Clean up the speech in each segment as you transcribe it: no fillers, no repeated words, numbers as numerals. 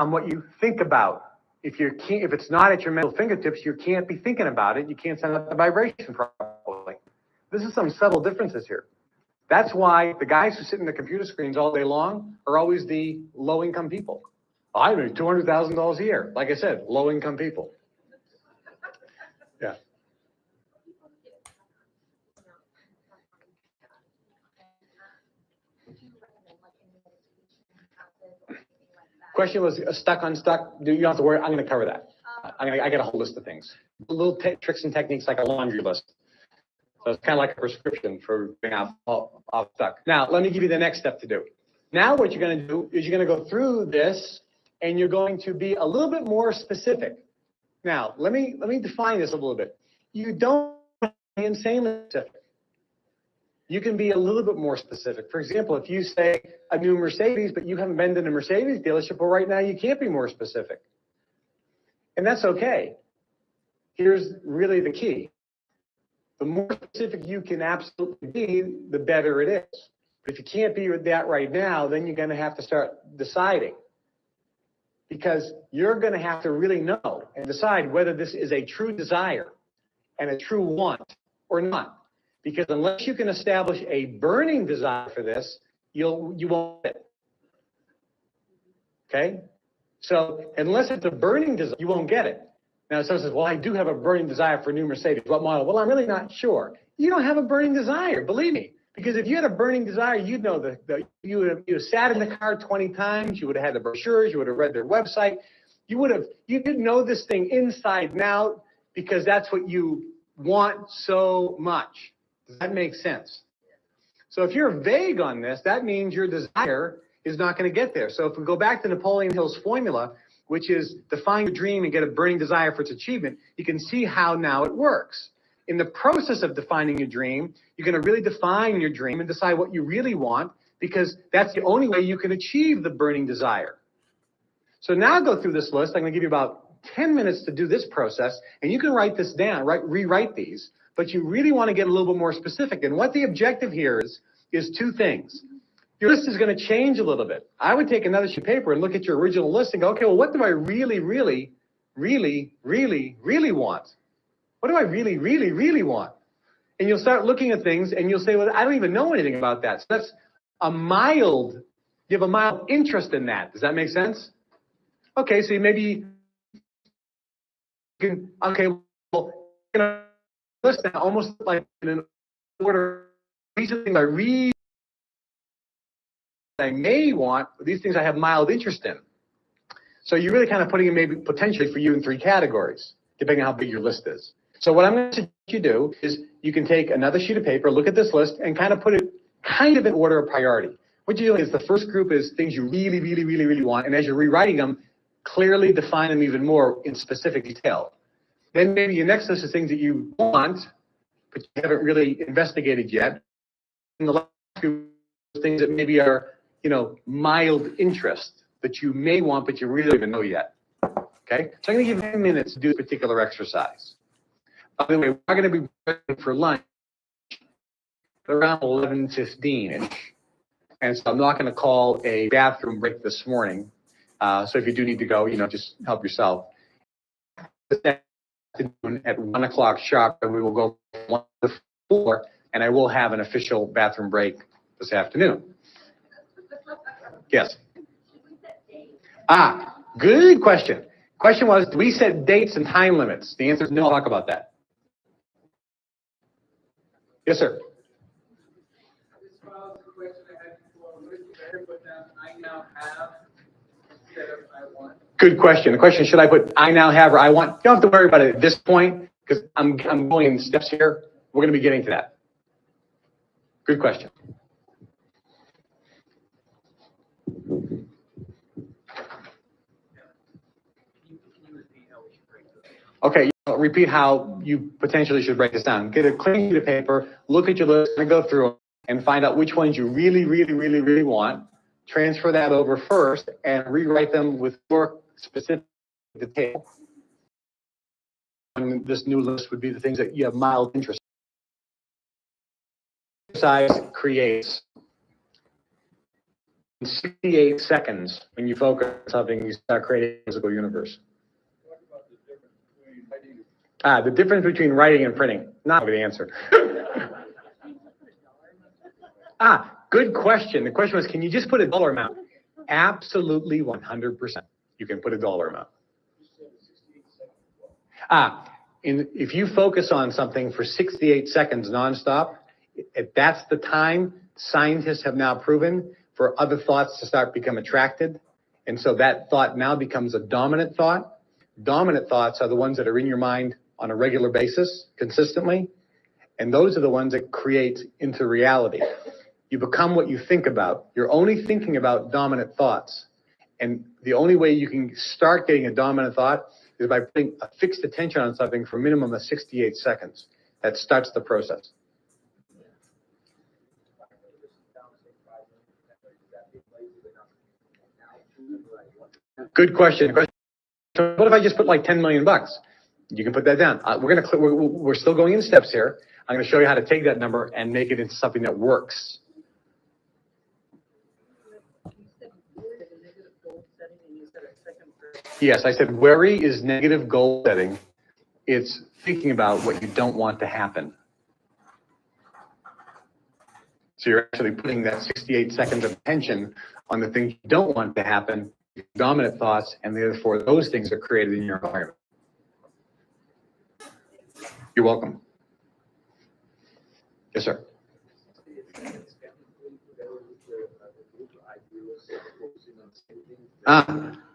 on what you think about. If it's not at your mental fingertips, you can't be thinking about it. You can't send out the vibration properly. This is some subtle differences here. That's why the guys who sit in the computer screens all day long are always the low-income people. I make $200,000 a year. Like I said, low-income people. Yeah. Question was stuck on stuck. You don't have to worry. I'm going to cover that. I got a whole list of things. Little tricks and techniques like a laundry list. So it's kind of like a prescription for being off stuck. Now, let me give you the next step to do. Now what you're going to do is you're going to go through this and you're going to be a little bit more specific. Now, let me define this a little bit. You don't be insanely specific. You can be a little bit more specific. For example, if you say a new Mercedes, but you haven't been to a Mercedes dealership, well, right now you can't be more specific. And that's okay. Here's really the key. The more specific you can absolutely be, the better it is. But if you can't be with that right now, then you're going to have to start deciding. Because you're going to have to really know and decide whether this is a true desire and a true want or not. Because unless you can establish a burning desire for this, you won't get it. Okay? So unless it's a burning desire, you won't get it. Now someone says, well, I do have a burning desire for a new Mercedes. What model? Well, I'm really not sure. You don't have a burning desire, believe me. Because if you had a burning desire, you'd know that you would have sat in the car 20 times, you would have had the brochures, you would have read their website. You could know this thing inside and out because that's what you want so much. Does that make sense? So if you're vague on this, that means your desire is not going to get there. So if we go back to Napoleon Hill's formula, which is define your dream and get a burning desire for its achievement, you can see how now it works. In the process of defining your dream, you're going to really define your dream and decide what you really want, because that's the only way you can achieve the burning desire. So now go through this list. I'm going to give you about 10 minutes to do this process, and you can write this down, rewrite these, but you really want to get a little bit more specific. And what the objective here is two things. Your list is going to change a little bit. I would take another sheet of paper and look at your original list and go, okay, well, what do I really want? What do I really want? And you'll start looking at things and you'll say, well, I don't even know anything about that. So that's you have a mild interest in that. Does that make sense? Okay, so maybe okay, well, list now almost like in an order. These are things I may want, these things I have mild interest in. So you're really kind of putting it maybe potentially for you in 3 categories, depending on how big your list is. So what I'm going to suggest you do is you can take another sheet of paper, look at this list, and kind of put it kind of in order of priority. What you're doing is the first group is things you really want, and as you're rewriting them, clearly define them even more in specific detail. Then maybe your next list is things that you want, but you haven't really investigated yet. And the last group is things that maybe are, mild interest that you may want, but you really don't even know yet. Okay? So I'm going to give you 10 minutes to do a particular exercise. By the way, we're going to be breaking for lunch around 11:15-ish. And so I'm not going to call a bathroom break this morning. So if you do need to go, just help yourself. At 1 o'clock sharp, and we will go from 1 to 4, and I will have an official bathroom break this afternoon. Yes. Good question. Question was, do we set dates and time limits? The answer is no. I'll talk about that. Yes, sir. This follows the question I had before. Would it be better to put down I now have instead of I want? Good question. The question, should I put I now have or I want? You don't have to worry about it at this point because I'm going in steps here. We're going to be getting to that. Good question. Okay, repeat how you potentially should write this down. Get a clean sheet of paper, look at your list, and go through them, and find out which ones you really want. Transfer that over first, and rewrite them with more specific detail. And this new list would be the things that you have mild interest in. Exercise creates 68 seconds, when you focus on something, you start creating a physical universe. The difference between writing and printing. Not the answer. Good question. The question was, can you just put a dollar amount? Absolutely, 100%. You can put a dollar amount. If you focus on something for 68 seconds nonstop, that's the time scientists have now proven for other thoughts to start become attracted. And so that thought now becomes a dominant thought. Dominant thoughts are the ones that are in your mind on a regular basis, consistently. And those are the ones that create into reality. You become what you think about. You're only thinking about dominant thoughts. And the only way you can start getting a dominant thought is by putting a fixed attention on something for a minimum of 68 seconds. That starts the process. Good question. So what if I just put like 10 million bucks? You can put that down. We're still going in steps here. I'm going to show you how to take that number and make it into something that works. Yes, I said worry is negative goal setting. It's thinking about what you don't want to happen. So you're actually putting that 68 seconds of attention on the things you don't want to happen, dominant thoughts, and therefore those things are created in your environment. You're welcome. Yes, sir.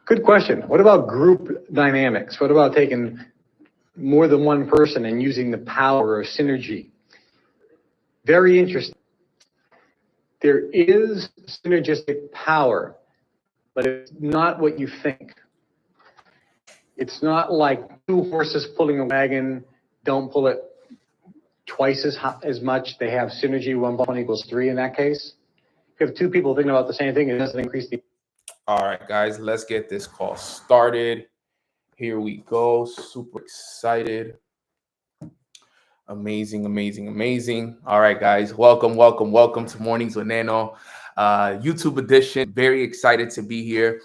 Good question. What about group dynamics? What about taking more than one person and using the power of synergy? Very interesting. There is synergistic power, but it's not what you think. It's not like two horses pulling a wagon, don't pull it twice as much. They have synergy, 1 + 1 = 3 in that case. If you have two people thinking about the same thing, it doesn't increase the... All right, guys, let's get this call started. Here we go. Super excited. Amazing, amazing, amazing. All right, guys, welcome to Mornings with Nano, YouTube edition. Very excited to be here.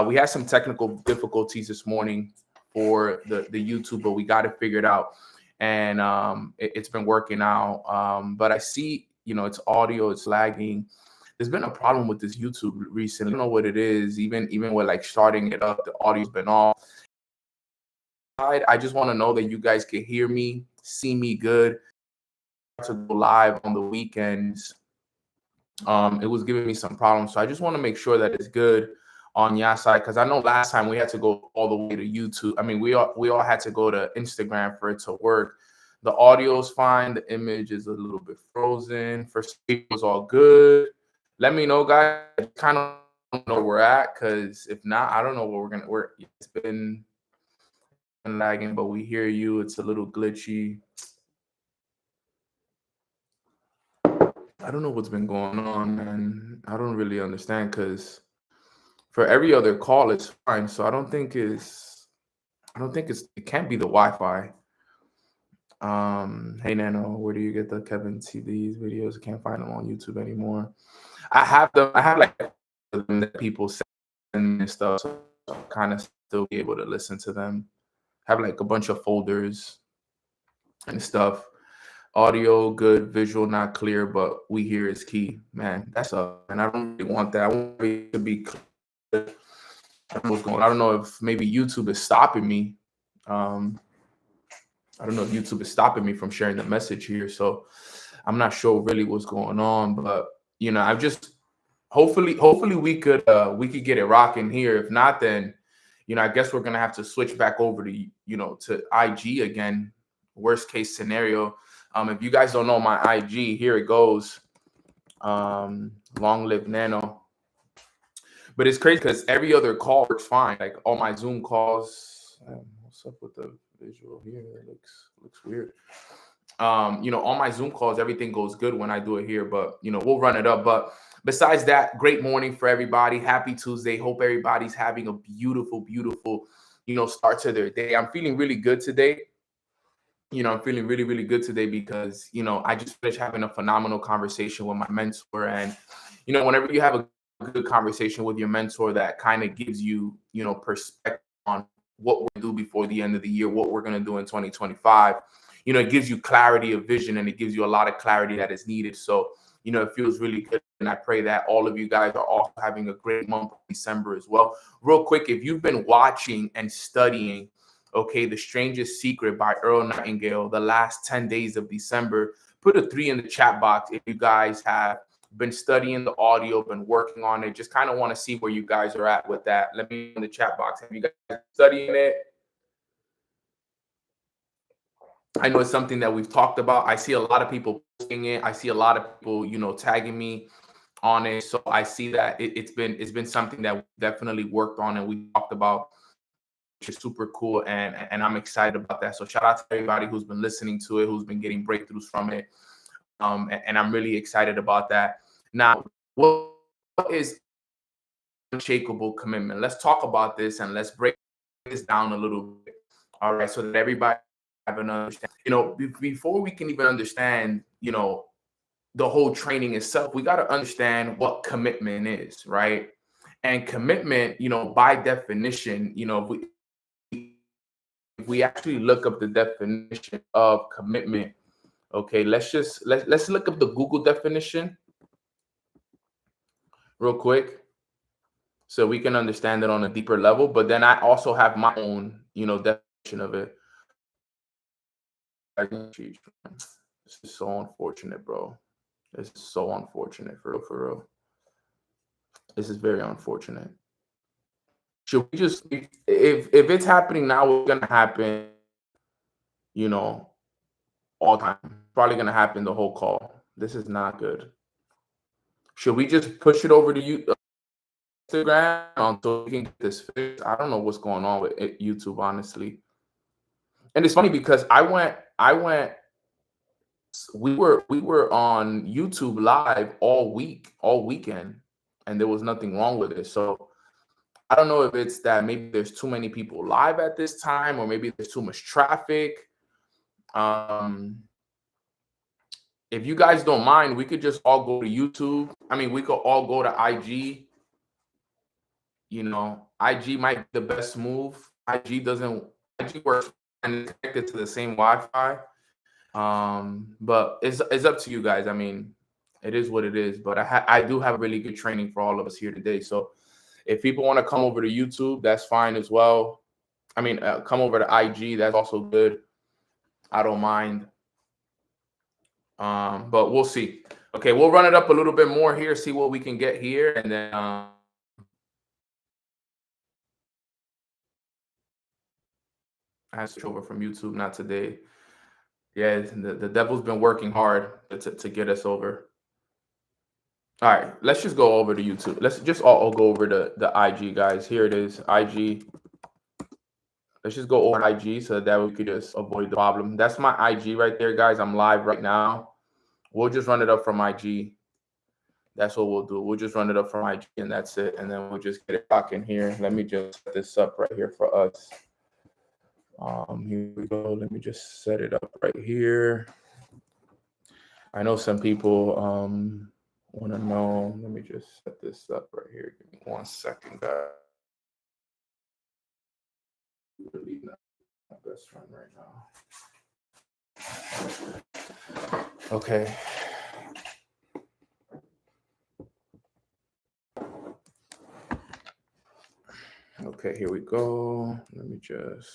We had some technical difficulties this morning for the YouTube, but we got it figured out, and it's been working out. But I see, it's audio, it's lagging. There's been a problem with this YouTube recently. I don't know what it is. Even with like starting it up, the audio's been off. I just want to know that you guys can hear me, see me good. To go live on the weekends, it was giving me some problems. So I just want to make sure that it's good on your side, because I know last time we had to go all the way to YouTube. I mean, we all had to go to Instagram for it to work. The audio's fine. The image is a little bit frozen. For some people, it's all good. Let me know, guys. I kind of don't know where we're at, because if not, I don't know what we're gonna work. It's been lagging, but we hear you. It's a little glitchy. I don't know what's been going on, man. I don't really understand, because for every other call it's fine. So I don't think it can't be the Wi-Fi. Hey Nano, where do you get the Kevin TV's videos? I can't find them on YouTube anymore. I have like that people send me and stuff, so I kind of still be able to listen to them. I have like a bunch of folders and stuff. Audio good, visual not clear, but we hear is key. Man, that's up. And I don't really want that. I want it to be clear. I don't know if maybe YouTube is stopping me. I don't know if YouTube is stopping me from sharing the message here. So I'm not sure really what's going on, but I've just hopefully we could get it rocking here. If not, then I guess we're gonna have to switch back over to to IG again. Worst case scenario. If you guys don't know my IG, here it goes. Long live Nano. But it's crazy because every other call works fine. Like all my Zoom calls. What's up with the visual here? It looks weird. All my Zoom calls, everything goes good when I do it here. But we'll run it up. But besides that, great morning for everybody. Happy Tuesday. Hope everybody's having a beautiful, beautiful, start to their day. I'm feeling really good today. I'm feeling really, really good today because, I just finished having a phenomenal conversation with my mentor. And, whenever you have a a good conversation with your mentor that kind of gives you, you know, perspective on what we're going to do before the end of the year, what we're going to do in 2025. You know, it gives you clarity of vision, and it gives you a lot of clarity that is needed. So, you know, it feels really good. And I pray that all of you guys are also having a great month of December as well. Real quick, if you've been watching and studying, okay, The Strangest Secret by Earl Nightingale, the last 10 days of December, put a 3 in the chat box if you guys have been studying the audio, been working on it. Just kind of want to see where you guys are at with that. Let me know in the chat box. Have you guys been studying it? I know it's something that we've talked about. I see a lot of people posting it. I see a lot of people, you know, tagging me on it. So I see that it's been something that we definitely worked on and we talked about, which is super cool. And I'm excited about that. So shout out to everybody who's been listening to it, who's been getting breakthroughs from it. And I'm really excited about that. Now, what is unshakable commitment? Let's talk about this and let's break this down a little bit. All right, so that everybody have an understanding. You know, before we can even understand, you know, the whole training itself, we got to understand what commitment is, right? And commitment, you know, by definition, you know, if we actually look up the definition of commitment, okay, let's look up the Google definition real quick so we can understand it on a deeper level. But then I also have my own, you know, definition of it. This is so unfortunate, bro. This is so unfortunate, for real. This is very unfortunate. Should we just, if it's happening now, it's gonna happen, you know, all the time. Probably gonna happen the whole call. This is not good. Should we just push it over to you, Instagram, until we can get this fixed? I don't know what's going on with YouTube, honestly. And it's funny because we were on YouTube live all weekend, and there was nothing wrong with it. So I don't know if it's that maybe there's too many people live at this time, or maybe there's too much traffic. If you guys don't mind, we could just all go to YouTube. I mean, we could all go to IG. You know, IG might be the best move. IG works and it's connected to the same Wi-Fi. But it's up to you guys. I mean, it is what it is. But I do have really good training for all of us here today. So if people want to come over to YouTube, that's fine as well. I mean, come over to IG. That's also good. I don't mind. But we'll see. Okay, we'll run it up a little bit more here, see what we can get here, and then I switch over from YouTube, not today. Yeah, the devil's been working hard to get us over. All right, let's just go over to YouTube. Let's just all go over to the IG, guys. Here it is, IG. Let's just go over IG so that we could just avoid the problem. That's my IG right there, guys. I'm live right now. We'll just run it up from IG. That's what we'll do. We'll just run it up from IG, and that's it. And then we'll just get it back in here. Let me just set this up right here for us. Here we go. Let me just set it up right here. I know some people want to know. Let me just set this up right here. Give me 1 second, guys. Really not my best friend right now. Okay. Okay, here we go. Let me just.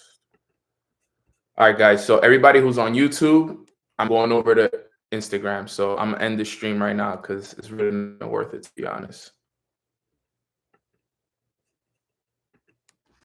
All right, guys. So everybody who's on YouTube, I'm going over to Instagram. So I'm gonna end the stream right now because it's really not worth it, to be honest.